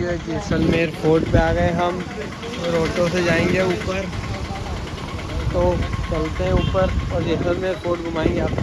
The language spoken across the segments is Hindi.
है जैसलमेर फोर्ट पे आ गए हम और ऑटो से जाएंगे ऊपर। तो चलते हैं ऊपर और जैसलमेर फोर्ट घुमाएंगे आप।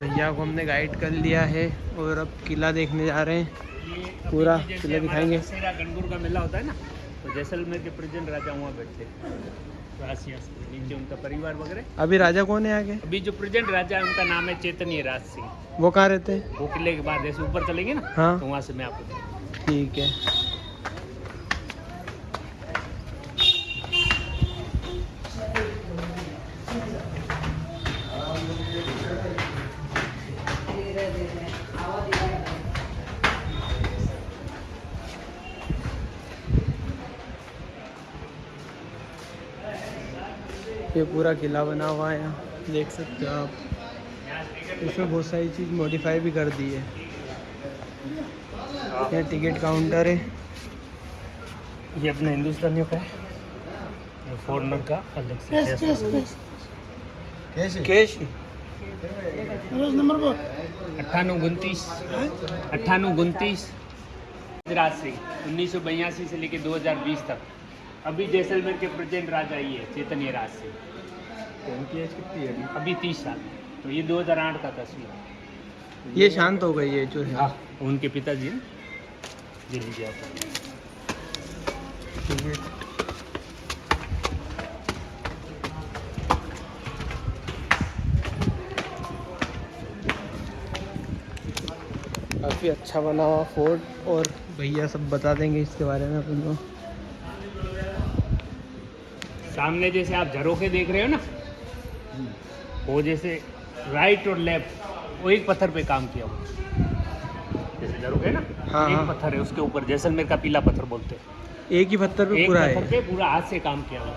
भैया को हमने गाइड कर लिया है और अब किला देखने जा रहे हैं। पूरा किला दिखाएंगे। गणगौर का मेला होता है ना, तो जैसलमेर के प्रेजेंट राजा वहाँ बैठते नीचे उनका परिवार वगैरह। अभी राजा कौन है आगे? अभी जो प्रेजेंट राजा है उनका नाम है चैतन्य राज सिंह। वो कहाँ रहते हैं? वो किले के बाद जैसे ऊपर चलेंगे ना, हाँ, तो वहाँ से मैं आपको। ठीक है। ये पूरा किला बना हुआ है, यहाँ देख सकते हो आप। इसमें बहुत सारी चीज़ मॉडिफाई भी कर दी है। यहाँ टिकट काउंटर है। ये अपने हिंदुस्तानियों का है, फॉरनर का अलग से कैश नंबर 9829 9829 राज सिंह 1982 से लेकर 2020 तक। अभी जैसलमेर के प्रेजेंट राजा ही है चैतन्य राज सिंह। उनकी एज कितनी है अभी 30 साल। तो ये 2008 का तस्वीर है। ये शांत हो गई है जो है। हाँ, उनके पिताजी हैं। जी लीजिए आप। काफ़ी अच्छा बना हुआ फोर्ट और भैया सब बता देंगे इसके बारे में अपन को। सामने जैसे आप झरोखे देख रहे हो ना, वो जैसे राइट और लेफ्ट वो एक पत्थर पे काम किया हुआ। जैसे झरोखे ना, हाँ, एक हाँ। पत्थर है, उसके ऊपर जैसलमेर का पीला पत्थर बोलते हैं। एक ही पत्थर पे एक पूरा पत्थर है। पे पूरा हाथ से काम किया हुआ।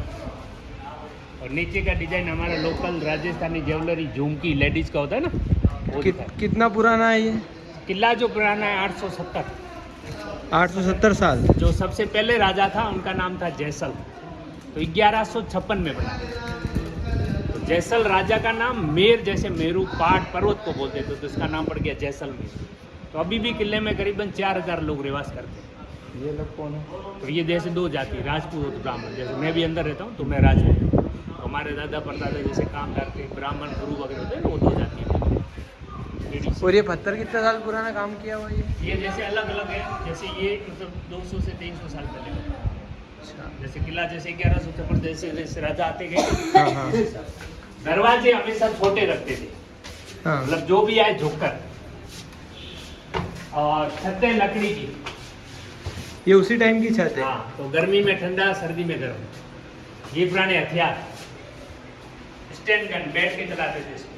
और नीचे का डिजाइन हमारा लोकल राजस्थानी ज्वेलरी झुमकी लेडीज का होता है ना, वो दिखा है। कितना पुराना है ये? किला जो पुराना है 870। 870 साल। जो सबसे पहले राजा था उनका नाम था जैसल, तो 1156 में बना। तो जैसल राजा का नाम मेर, जैसे मेरू पहाड़ पर्वत को बोलते थे, तो इसका नाम पड़ गया जैसलमेर। तो अभी भी किले में करीबन 4000 लोग निवास करते हैं। ये लोग कौन है? तो ये जैसे दो जाति, राजपूत और ब्राह्मण। जैसे मैं भी अंदर रहता हूँ तो मैं राजपूत हूँ। तो हमारे दादा परदादा जैसे काम करते ब्राह्मण गुरु वगैरह होते हैं ना, वो दो जाति है। और ये पत्थर कितना साल पुराना काम किया हुआ ये जैसे अलग अलग है। जैसे ये मतलब 200 से 300 साल पहले का। अच्छा। जैसे किला जैसे 1156 जैसे जैसे राजा आते गए, हाँ, हाँ। दरवाजे हमेशा छोटे रखते थे, हाँ, मतलब जो भी आए झुककर। और छतें लकड़ी की। ये उसी टाइम की छत है। हाँ, तो गर्मी में ठंडा, सर्दी में गर्म। ये पुराने हथियार, स्टैंड गन, बैठ के चलाते थे इसको।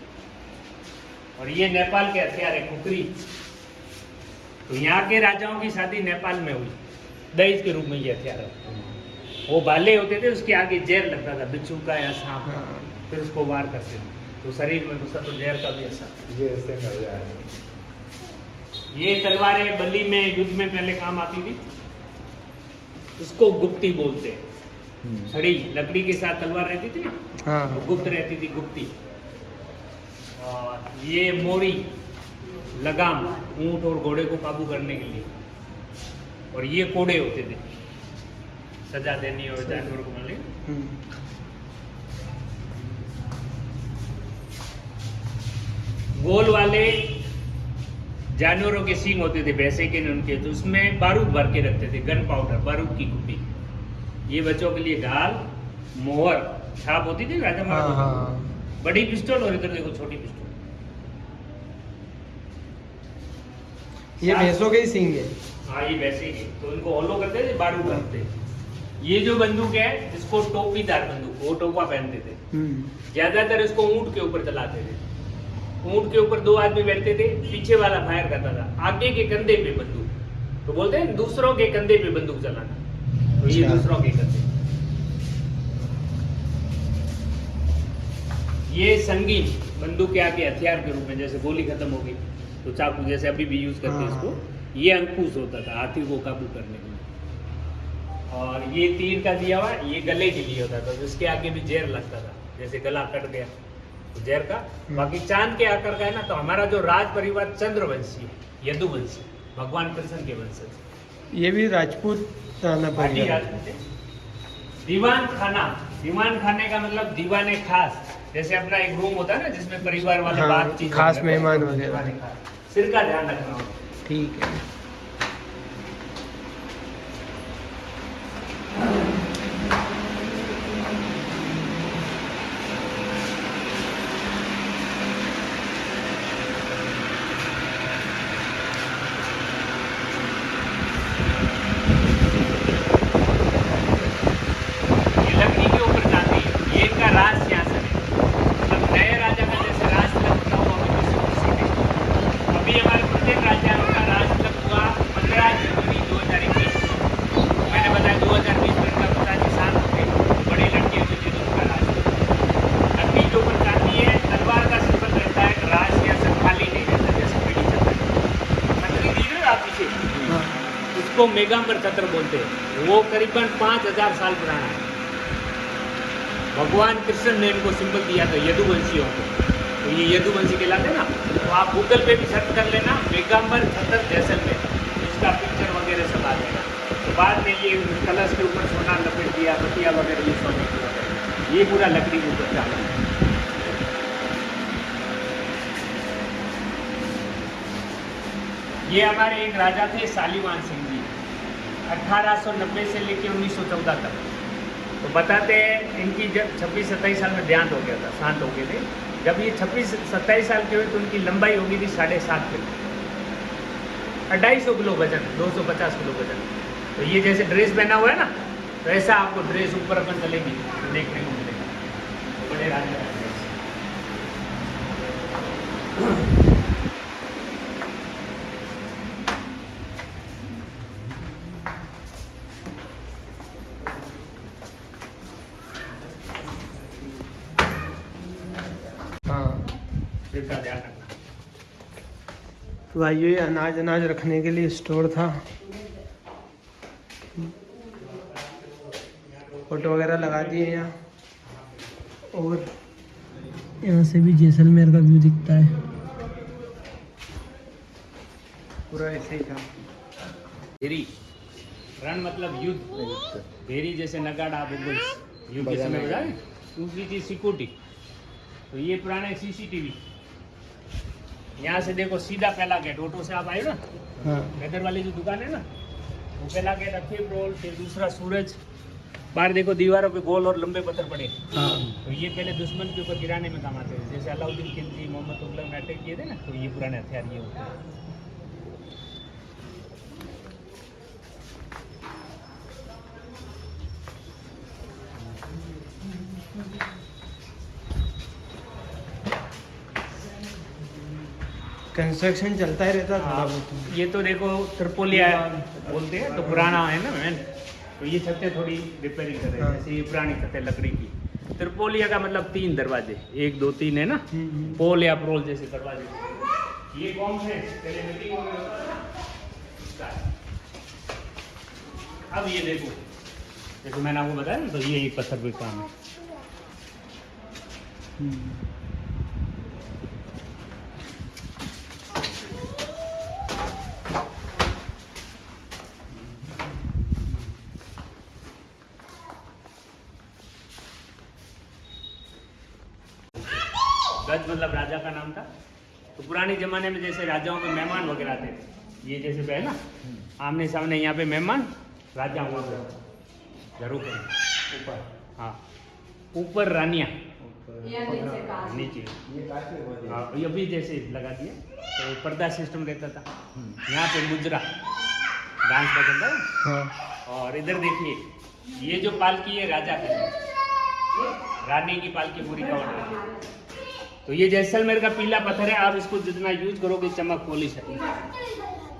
और ये नेपाल के हथियार है, कुकरी। तो यहाँ के राजाओं की शादी नेपाल में हुई, दहेज के रूप में ये हथियार है। वो भाले होते थे, उसके आगे जहर लगता था, बिच्छू का या सांप का। हाँ। फिर उसको वार करते थे, तो शरीर में घुसा तो जहर का भी असर। ये तलवारें बल्ली में युद्ध में पहले काम आती थी, उसको गुप्ती बोलते हैं। छड़ी लकड़ी के साथ तलवार रहती थी ना, हाँ, वो गुप्त रहती थी, गुप्ती। और ये मोरी, लगाम, ऊंट और घोड़े को काबू करने के लिए। और ये कोड़े होते थे, सजा देनी और जानवर को मारने। गोल वाले जानवरों के सींग होते थे, भैंसे के उनके, तो उसमें बारूद भर के रखते थे, गन पाउडर, बारूद की कुप्पी। ये बच्चों के लिए ढाल, मोहर, छाप होती थी राजा हाँ महाराजा। हाँ। बड़ी पिस्टल और इधर देखो छोटी पिस्टल। ये भैंसों के ही सींग है। हाँ ये वैसे ही है। तो इनको होलो करते थे, बारूद करते। ये जो बंदूक है इसको टोपीदार बंदूक, वो टोपा पहनते थे। ज्यादातर इसको ऊंट के ऊपर चलाते थे। ऊंट के ऊपर 2 आदमी बैठते थे, पीछे वाला फायर करता था, आगे के कंधे पे बंदूक। तो बोलते हैं दूसरों के कंधे पे बंदूक चलाना, तो ये दूसरों के कंधे। ये संगीन बंदूक के आगे हथियार के रूप में, जैसे गोली खत्म हो गई तो चाकू, जैसे अभी भी यूज करते हैं इसको। ये अंकुश होता था हाथी को काबू करने के लिए। और ये तीर का दिया हुआ, ये गले के लिए होता था, तो इसके आगे भी जेर लगता था, जैसे गला कट गया तो जेर का। बाकी चांद के आकार का है ना, तो हमारा जो राज परिवार चंद्रवंशी है, यदुवंशी, भगवान कृष्ण के वंशज। ये भी राजपूत हाथी राजपूत है। दीवान खाना, दीवान खाने का मतलब दीवाने खास, जैसे अपना एक रूम होता है ना जिसमें परिवार वाले बातचीत, खास मेहमान वगैरह। सिर का ध्यान रखना होगा। ठीक है। उसको मेगाम्बर छत्र बोलते हैं। वो करीबन 5000 साल पुराना है। भगवान कृष्ण ने इनको सिंबल दिया था यदुवंशियों को, तो ये यदुवंशी कहलाते ना। तो आप गूगल पे भी सर्च कर लेना मेगाम्बर छत्र जैसलमेर, इसका पिक्चर वगैरह सब आ जाएगा। तो बाद में ये कलश के ऊपर सोना लपेट दिया, बतिया वगैरह ये सोने की वगैरह, ये पूरा लकड़ी के ऊपर चावल। ये हमारे एक राजा थे शालीवान सिंह जी, 1890 से लेकर 1914 तक। तो बताते हैं इनकी जब 26-27 साल में देहांत हो गया था, शांत हो गए थे। जब ये 26-27 साल के हुए तो उनकी लंबाई हो गई थी 7.5 किलो, 250 किलो वजन, 250 किलो वजन। तो ये जैसे ड्रेस पहना हुआ है ना, तो ऐसा आपको ड्रेस ऊपर अपन चलेगी तो देखने को मिलेगा। तो बड़े राजा का ड्रेस। का ध्यान रखना। तो भाइयों ये अनाज रखने के लिए स्टोर था। फोटो वगैरह लगा दिए यहाँ, और यहाँ से भी जैसलमेर का व्यू दिखता है। पूरा ऐसे ही था। भेरी, रण मतलब युद्ध। भेरी जैसे नगाड़ा, बुलबुल्स, युद्ध के समय बजाए। दूसरी चीज सिक्योरिटी। तो ये पुराने सीसीटीवी, यहाँ से देखो सीधा पहला गेट, ऑटो से आप आए ना, हाँ। वेदर वाली जो दुकान है ना, वो पहला गेट अखीर रोल, फिर दूसरा सूरज। बाहर देखो दीवारों पे गोल और लंबे पत्थर पड़े। हाँ। तो ये पहले दुश्मन के ऊपर गिराने में काम आते थे। जैसे अलाउद्दीन खिलजी, मोहम्मद तुगलक ने अटैक किए थे ना, तो ये पुराने हथियार ये होते हैं। कंस्ट्रक्शन चलता ही रहता था। ये तो देखो त्रिपोलिया बोलते हैं, तो पुराना है ना मैन। तो ये छतें थोड़ी रिपेयरिंग कर रहे हैं। जैसे ये पुरानी छतें लकड़ी की। त्रिपोलिया का मतलब 3 दरवाजे, 1 2 3 है ना, पोल या प्रोल जैसे दरवाजे। ये कौन से पहले मीटिंग हो गया। अब ये देखो, जैसे मैंने आपको बताया ना, तो ये एक पत्थर पे काम है। गज मतलब राजा का नाम था। तो पुराने जमाने में जैसे राजाओं के मेहमान वगैरह आते थे, ये जैसे पे है ना, आमने सामने यहाँ पे मेहमान राजा हुआ था। जरूर करें ऊपर। हाँ ऊपर रानिया नीचे हाँ ये अभी जैसे लगा दिया तो पर्दा सिस्टम रहता था। यहाँ पे मुजरा डांस का चलता है। हाँ और इधर देखिए ये जो पालकी है राजा की है, रानी की पालकी पूरी कवर है। तो ये जैसलमेर का पीला पत्थर है, आप इसको जितना यूज करोगे चमक पॉलिश है।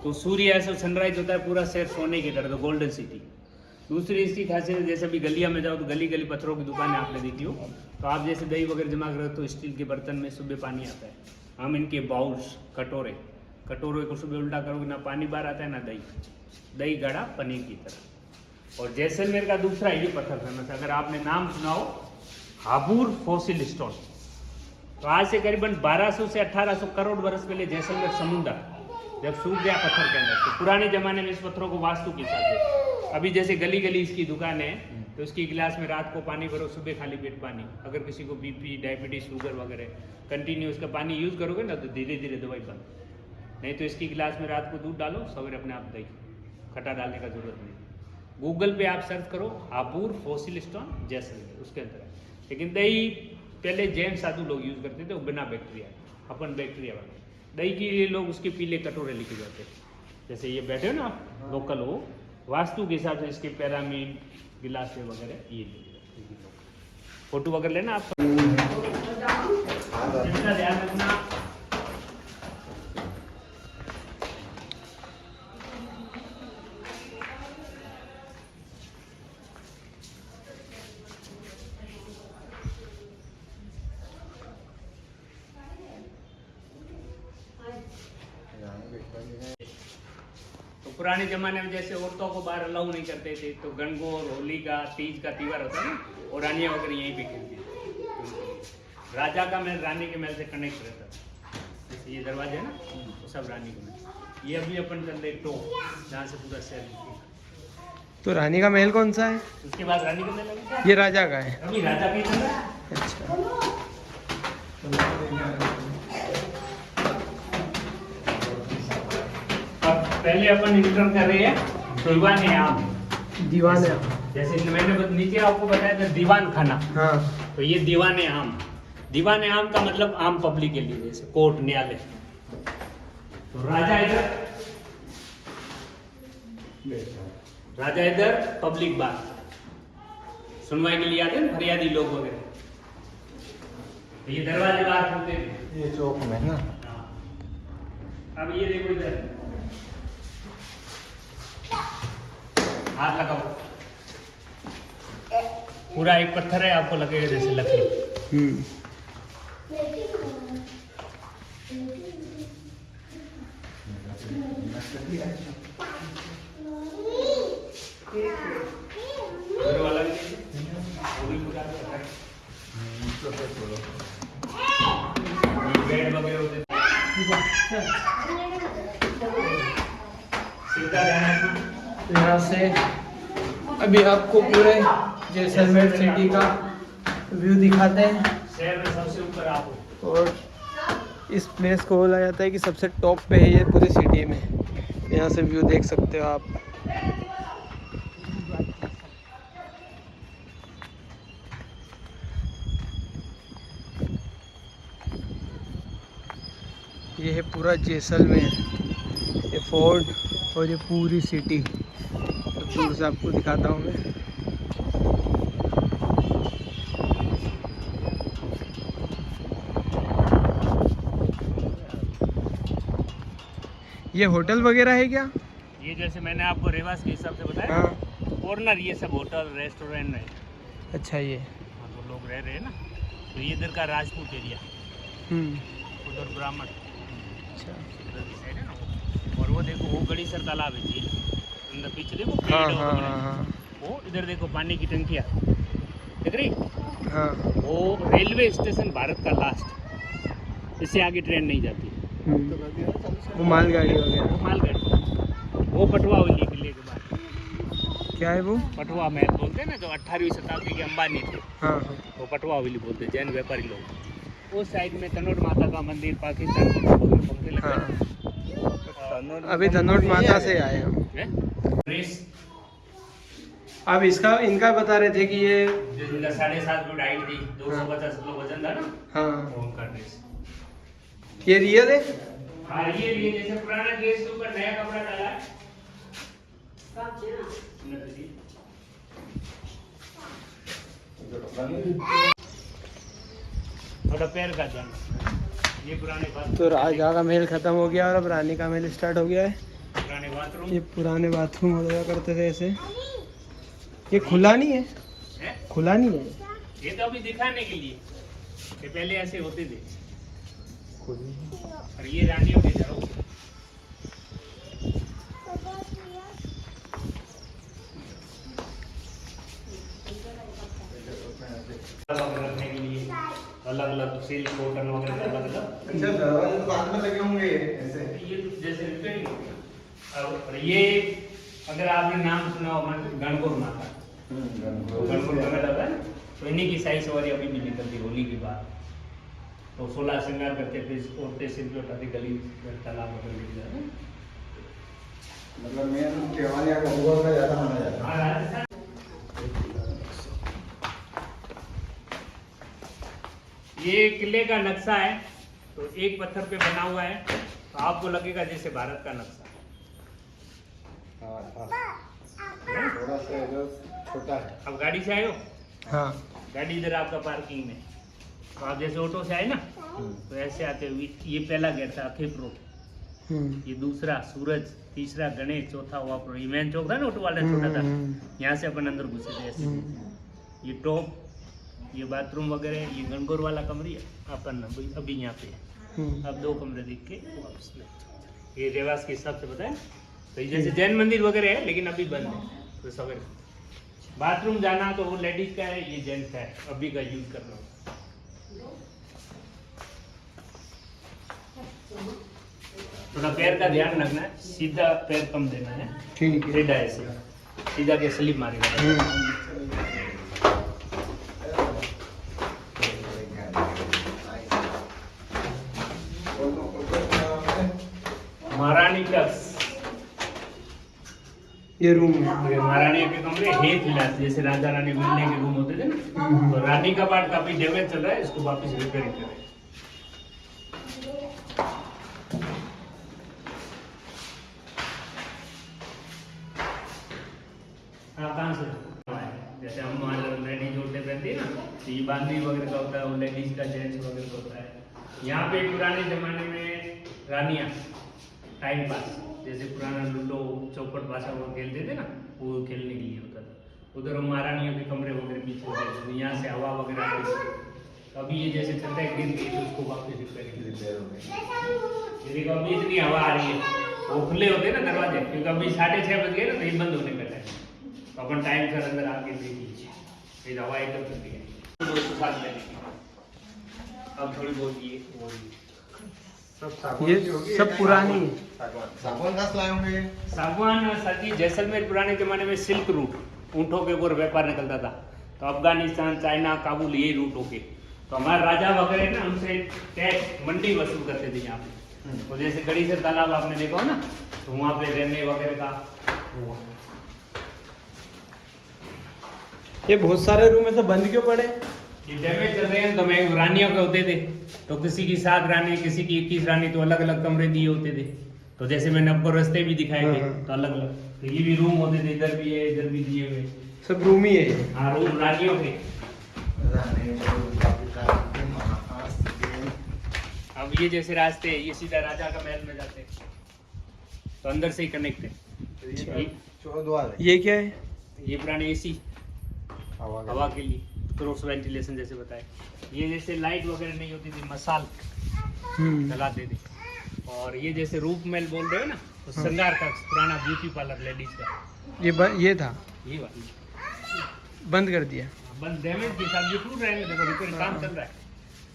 तो सूर्य ऐसा सनराइज होता है पूरा शहर सोने की तरह, तो गोल्डन सिटी। दूसरी इसकी खासियत जैसे भी गलिया में जाओ तो गली गली पत्थरों की दुकानें आपने देखी हो, तो आप जैसे दही वगैरह जमा करो तो स्टील के बर्तन में सुबह पानी आता है। हम इनके बाउल्स कटोरे को सुबह उल्टा करोगे ना पानी बाहर आता है ना दही गाढ़ा पनीर की तरह। और जैसलमेर का दूसरा ये पत्थर फेमस है, अगर आपने नाम सुना हो हाबूर फॉसिल स्टोन। तो आज से करीबन 1200 से 1800 करोड़ वर्ष पहले जैसलमेर समुद्र जब सूख गया पत्थर के अंदर, तो पुराने जमाने में इस पत्थरों को वास्तु के हिसाब से, अभी जैसे गली गली इसकी दुकान है तो इसकी गिलास में रात को पानी भरो, सुबह खाली पेट पानी। अगर किसी को बीपी डायबिटीज शुगर वगैरह कंटिन्यू इसका पानी यूज करोगे ना तो धीरे धीरे दवाई बंद। नहीं तो इसकी गिलास में रात को दूध डालो, सवेरे अपने आप दही, खट्टा डालने का जरूरत नहीं। गूगल पे आप सर्च करो हाबूर फॉसिल स्टोन जैसलमेर, उसके अंदर है। लेकिन दही पहले जैन साधु लोग यूज करते थे, वो बिना बैक्टीरिया, अपन बैक्टीरिया वाले दही के लिए लोग उसके पीले कटोरे लेके जाते हैं। जैसे ये बैठे हो ना लोकल हो, वास्तु के हिसाब से इसके पैरामीन गिलास वगैरह ये ले फोटो वगैरह लेना आप ध्यान रखना। तो पुराने जमाने में जैसे औरतों को बाहर अलाउ नहीं करते थे, तो गणगौर होली का तीज का त्योहार होता है ना, और रानियाँ वगैरह यहीं पे खेलती थी। राजा का महल रानी के महल से कनेक्ट रहता था। जैसे ये दरवाजा है ना, वो सब रानी का महल। ये अभी अपन चल रहे टॉप जहाँ से पूरा शहर दिखेगा। तो रानी का महल कौन सा है? उसके बाद रानी का महल है, ये राजा का है। अभी राजा का ही चल रहा है। अच्छा पहले अपन इंटर कर रहे हैं दीवान आम। दीवान है। जैसे मैंने नीचे आपको बताया था दीवान खाना, हाँ तो ये दीवान आम। दीवान आम का मतलब आम पब्लिक के लिए, जैसे कोर्ट न्यायालय। तो राजा इधर पब्लिक बात सुनवाई के लिए आते हैं, फरियादी लोग वगैरह। तो ये दरवाजे बाहर खुलते थे, ये चौक में ना। अब ये देखो इधर हाथ लगाओ, पूरा एक पत्थर है, आपको लगेगा जैसे लकड़ी। बेड वगैरह होते सीधा ध्यान रखना। यहाँ से अभी आपको पूरे जैसलमेर सिटी का व्यू दिखाते हैं। शहर में सबसे ऊपर आप हो। और इस प्लेस को बोला जाता है कि सबसे टॉप पे है ये पूरी सिटी में। यहाँ से व्यू देख सकते हो आप। ये है पूरा जैसलमेर, ये फोर्ट और ये पूरी सिटी। तो दूर से आपको दिखाता हूँ मैं। ये होटल वगैरह है क्या? ये जैसे मैंने आपको रेवास के हिसाब से बताया, हाँ। कॉर्नर ये सब होटल रेस्टोरेंट है। अच्छा ये हाँ, तो लोग रह रहे हैं ना। तो ये इधर का राजपूत एरिया, उधर ब्राह्मण। अच्छा उधर की साइड है ना। और वो देखो वो बड़ी सर तालाब है जी, अंदर पीछे देखो पेड़ हाँ वगैरह। हाँ हाँ हाँ वो इधर देखो पानी की टंकियाँ दिख रही। हाँ। वो रेलवे स्टेशन भारत का लास्ट, इससे आगे ट्रेन नहीं जाती। वो मालगाड़ी वगैरह। वो मालगाड़ी, वो पटवा वाली किले के बाद। क्या है वो? पटवा महल बोलते हैं ना, जो 18वीं शताब्दी के अंबानी थे, हाँ हाँ। वो पटवा हवेली बोलते हैं, जैन व्यापारी लोग। उस साइड में तनोट माता का मंदिर, पाकिस्तान के पंखे लगे हाँ। अभी धनोट माता से आए हम। ड्रेस अब इसका इनका बता रहे थे कि ये जो जिनका 7.5 फुट हाइट थी, 250 किलो वजन था ना, हाँ वो उनका ड्रेस। ये रियल है। हाँ ये जैसे पुराना ड्रेस के ऊपर नया कपड़ा डाला है। थोड़ा पैर का ध्यान, ये पुराने बात, तो राजा का महल खत्म हो गया और अब रानी का महल स्टार्ट हो गया है। पुराने बाथरूम ये पुराने बाथरूम वगैरह करते थे ऐसे। ये खुला नहीं है, है। खुला नहीं है। ये तो अभी दिखाने के लिए, ये पहले ऐसे होते थे। और ये रानियों के घरों, रखने के लिए अलग अलग सिल्क कॉटन वगैरह अलग अलग। अच्छा दरवाजे तो बाद में लगे होंगे ऐसे। ये तो जैसे रिपेयरिंग हो गया। और ये अगर आपने नाम सुना हो गणगौर माता, तो गणगौर माता था ना, तो इन्हीं की साइज सवारी अभी भी निकलती होली के बाद। तो 16 श्रृंगार करते थे, औरतें सिर पे उठाती, गली तालाब वगैरह लेके जाते। मतलब मेन केवलिया का गंगौर का ज्यादा माना जाता है। हाँ, राजस्थान। ये किले का नक्शा है, तो एक पत्थर पे बना हुआ है, तो आपको लगेगा जैसे भारत का नक्शा। थोड़ा सा इधर छोटा है। अब गाड़ी से आए हो, हाँ गाड़ी इधर आपका पार्किंग में, तो आप जैसे ऑटो से आए ना, तो ऐसे आते हुए ये पहला गेट था अखेप रोड, ये दूसरा सूरज, तीसरा गणेश, चौथा वापरो। ये मेन चौक था ना ऑटो वाला छोटा था, यहाँ से अपन अंदर घुसे थे ऐसे। ये टॉप, ये बाथरूम वगैरह, ये गणगौर वाला कमरी अपन अभी यहाँ पे है। अब 2 कमरे देख के वापस ले। ये रेवास के हिसाब से बताए, तो ये जैसे जैन मंदिर वगैरह है लेकिन अभी बंद है। तो सवेरे बाथरूम जाना तो वो लेडीज का है, ये जेंट्स का है, अभी का यूज कर रहा हूँ। थोड़ा पैर का ध्यान रखना है, सीधा पैर कम देना है, ठीक है। टेढ़ा ऐसे सीधा के स्लिप मारेगा। महारानी कक्ष, ये रूम है। ये महारानी के कमरे हेत विलास, जैसे राजा रानी मिलने के रूम होते थे ना, तो रानी का पार्ट काफी डैमेज चल रहा है, इसको वापस रिपेयरिंग करें। हाँ, कहाँ से? जैसे हम लेडीज जोड़ते पहनते हैं ना, तो ये बांधनी वगैरह का होता है, वो लेडीज का जेंट्स वगैरह का होता है। यहाँ पे पुराने जमाने में रानियाँ टाइम पास, जैसे पुराना लूडो चौपट भाषा वो खेलते थे ना, वो खेलने के लिए होता था। उधर महारानियों के कमरे वगैरह पीछे होते थे, तो यहाँ से हवा वगैरह आती थी। अभी ये जैसे चलता है गिर गई तो उसको वापस रिपेयर हो गई। ये देखो अभी इतनी हवा आ रही है, वो खुले होते हैं ना दरवाजे, क्योंकि अभी 6:30 बज गए ना, तो ये बंद होने का टाइम। तो अपन टाइम से अंदर आके देख लीजिए, फिर हवा एकदम चलती है। 207 लेने की, अब थोड़ी बहुत ये हो रही है। ये सब पुरानी है। सागवान घास लाए होंगे। सागवान सर जी, जैसलमेर पुराने जमाने में सिल्क रूट, ऊँटों के ऊपर व्यापार निकलता था, तो अफगानिस्तान, चाइना, काबुल, यही रूट होके, तो हमारे राजा वगैरह ना हमसे टैक्स मंडी वसूल करते थे यहाँ पे। तो जैसे गड़ीसर तालाब आपने देखा हो ना, तो वहाँ पे रहने वगैरह का वो। ये बहुत सारे रूम ऐसे बंद क्यों पड़े? ये डैमेज चल रहे हैं, तो मैं रानियों के होते थे, तो किसी की 7 रानी, किसी की 21 रानी, तो अलग अलग कमरे दिए होते थे। तो जैसे मैंने आपको रास्ते भी दिखाए थे, तो अलग अलग, तो ये भी रूम होते थे, इधर भी है, इधर भी दिए हुए, सब रूम ही है। हाँ रूम रानियों के। अब ये जैसे रास्ते, ये सीधा राजा का महल में जाते हैं, तो अंदर से ही कनेक्ट है। चौद्वार ये क्या है? ये पुराने एसी हवा के लिए, क्रॉस वेंटिलेशन जैसे बताए। ये जैसे लाइट वगैरह नहीं होती थी, मसाल जलाते थे। और ये जैसे रूप महल बोल रहे हो ना, तो श्रृंगार का पुराना ब्यूटी पार्लर लेडीज का, ये था, ये वाली बंद कर दिया। बंद डैमेज के साथ, ये टूट रहे हैं, देखो रिपेयर काम चल रहा है।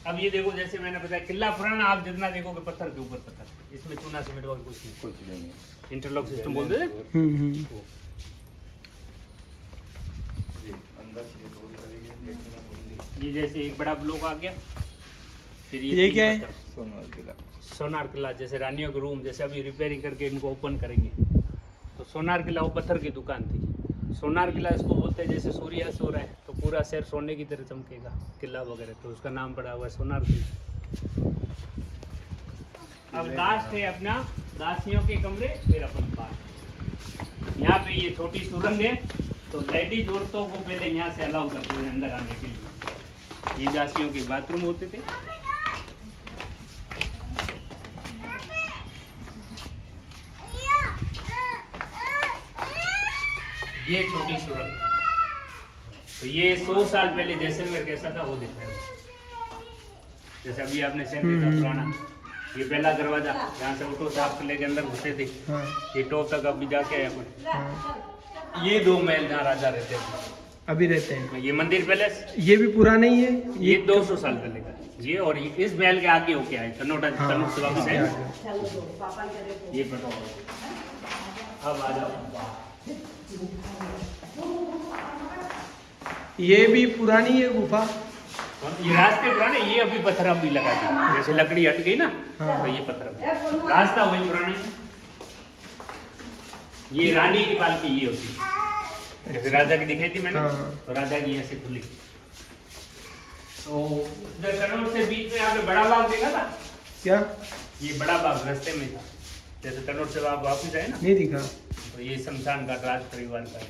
अब ये देखो, जैसे मैंने बताया किला पुराना, आप जितना देखोगे पत्थर के ऊपर पत्थर, इसमें चूना सीमेंट वगैरह कुछ नहीं, इंटरलॉक सिस्टम बोलते थे। ये जैसे एक बड़ा ब्लॉक आ गया, फिर ये क्या है? सोनार किला, जैसे रानियों के रूम, जैसे अभी रिपेयरिंग करके इनको ओपन करेंगे। तो सोनार किला वो पत्थर की दुकान थी, सोनार किला इसको बोलते हैं। जैसे सूर्यास्त हो रहा है तो पूरा शहर सोने की तरह चमकेगा, किला वगैरह, तो उसका नाम पड़ा हुआ है सोनार किला। अब लास्ट है अपना दासियों के कमरे, फिर अपन बाहर। यहाँ पे ये छोटी सुरंग है, तो लेडीज औरतों को पहले यहाँ से अलाउ करते हैं अंदर आने के लिए। ये दासियों के बाथरूम होते थे। ये छोटी सुरंग, तो ये 100 साल पहले जैसलमेर कैसा था वो दिखाया। जैसे अभी आपने सेम देखा पुराना, ये पहला दरवाजा जहाँ से ऑटो साफ कर लेके अंदर घुसे थे। हाँ। ये टॉप तक अभी जाके आया कुछ। हाँ। ये 2 महल जहाँ राजा रहते थे, अभी रहते हैं। ये मंदिर पैलेस, ये भी पुराना ही है। ये 200 साल पहले का ये, और ये इस महल के आगे होके आए कनौटा। हाँ, कनौट से वापस इसके आए। आगे। ये पता अब आ जाओ। ये भी पुरानी है गुफा। ये रास्ते पुराने, ये अभी पत्थर भी लगा दी, जैसे लकड़ी हट गई ना। हाँ। तो ये पत्थर, रास्ता वही पुराना। ये रानी की पालकी ये होती, जैसे राजा की दिखाई थी मैंने। हाँ। तो राजा की यहाँ से खुली। तो इधर कनौट से बीच में आपने बड़ा बाग देखा था क्या? ये बड़ा बाग रास्ते में था। जैसे कनौट से आप वापिस आए ना, नहीं दिखा। तो ये शमशान घाट राज परिवार का है।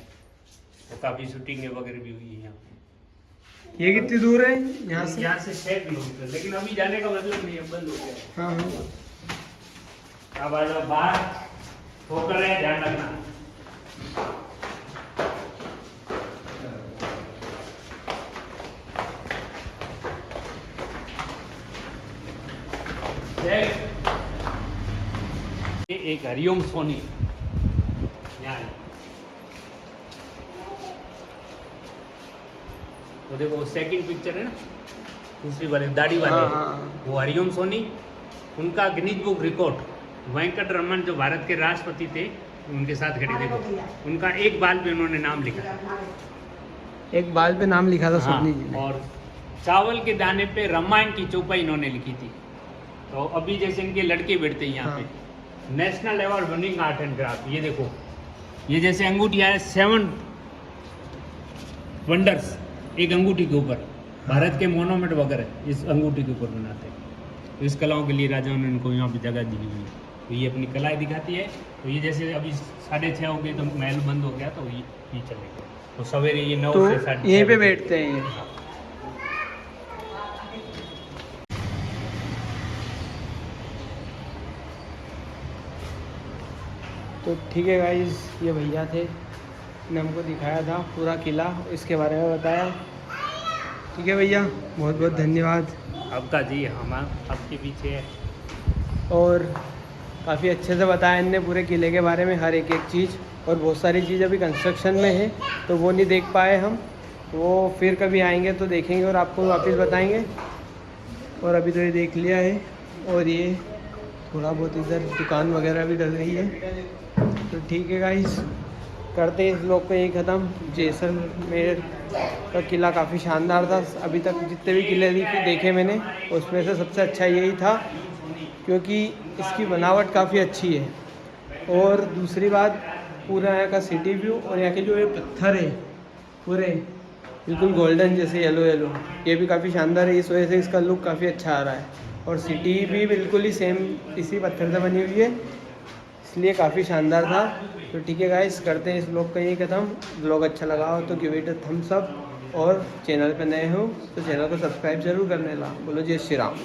तो काफी शूटिंग वगैरह भी हुई है यहाँ पे। ये कितनी दूर है यहाँ से? यहाँ से 6 किलोमीटर, लेकिन अभी जाने का मतलब नहीं है, बंद हो गया। हाँ हाँ। अब आ जाओ बाहर, ठोकर है, ध्यान रखना। ये एक हरिओम सोनी यहाँ है। तो देखो सेकंड पिक्चर है ना, दूसरी वाली दाढ़ी वाले, हाँ, हाँ। वो हरिओम सोनी। उनका Guinness book record Venkat Raman जो भारत के राष्ट्रपति थे, उनके साथ खड़े देखो, उनका एक बाल पे उन्होंने नाम लिखा। एक बाल पे नाम लिखा था हाँ, सोनी जी ने। और चावल के दाने पे रामायण की चौपाई इन्होंने लिखी थी। तो अभी जैसे इनके लड़के बैठते हैं यहाँ हाँ। पे, national award winning art and craft. ये देखो, ये जैसे अंगूठियाँ है 7 वंडर्स एक अंगूठी के ऊपर, भारत के मोनोमेंट वगैरह इस अंगूठी के ऊपर बनाते हैं। तो इस कलाओं के लिए राजाओं ने इनको यहाँ पे जगह दी हुई है। तो ये अपनी कलाएं दिखाती है। तो ये जैसे अभी 6:30 हो गए तो महल बंद हो गया, तो ये चले गए। तो सवेरे ये 9 तो से 6:30 यहीं पे बैठते हैं ये। तो ठीक है गाइस, ये भैया थे, ने हमको दिखाया था पूरा किला, इसके बारे में बताया। ठीक है भैया, बहुत बहुत धन्यवाद। आपका जी, हम आपके पीछे है। और काफ़ी अच्छे से बताया इनने पूरे किले के बारे में, हर एक चीज़। और बहुत सारी चीज़ अभी कंस्ट्रक्शन में है, तो वो नहीं देख पाए हम, वो फिर कभी आएंगे तो देखेंगे और आपको वापस बताएंगे। और अभी तो ये देख लिया है, और ये थोड़ा बहुत इधर दुकान वगैरह भी डल रही है। तो ठीक है गाइस, करते हैं इस व्लॉग को यही ख़त्म। जैसलमेर का किला काफ़ी शानदार था। अभी तक जितने भी किले देखे मैंने, उसमें से सबसे अच्छा यही था, क्योंकि इसकी बनावट काफ़ी अच्छी है। और दूसरी बात, पूरा यहाँ का सिटी व्यू, और यहाँ के जो ये पत्थर है पूरे बिल्कुल गोल्डन जैसे येलो येलो, ये भी काफ़ी शानदार है। इस वजह से इसका लुक काफ़ी अच्छा आ रहा है। और सिटी भी बिल्कुल ही सेम इसी पत्थर से बनी हुई है, इसलिए काफ़ी शानदार था। तो ठीक है गाइस, करते हैं इस व्लॉग का यही ख़त्म। व्लॉग अच्छा लगा हो तो give it a thumbs up, और चैनल पे नए हो तो चैनल को सब्सक्राइब जरूर करने ला। बोलो जय श्री राम।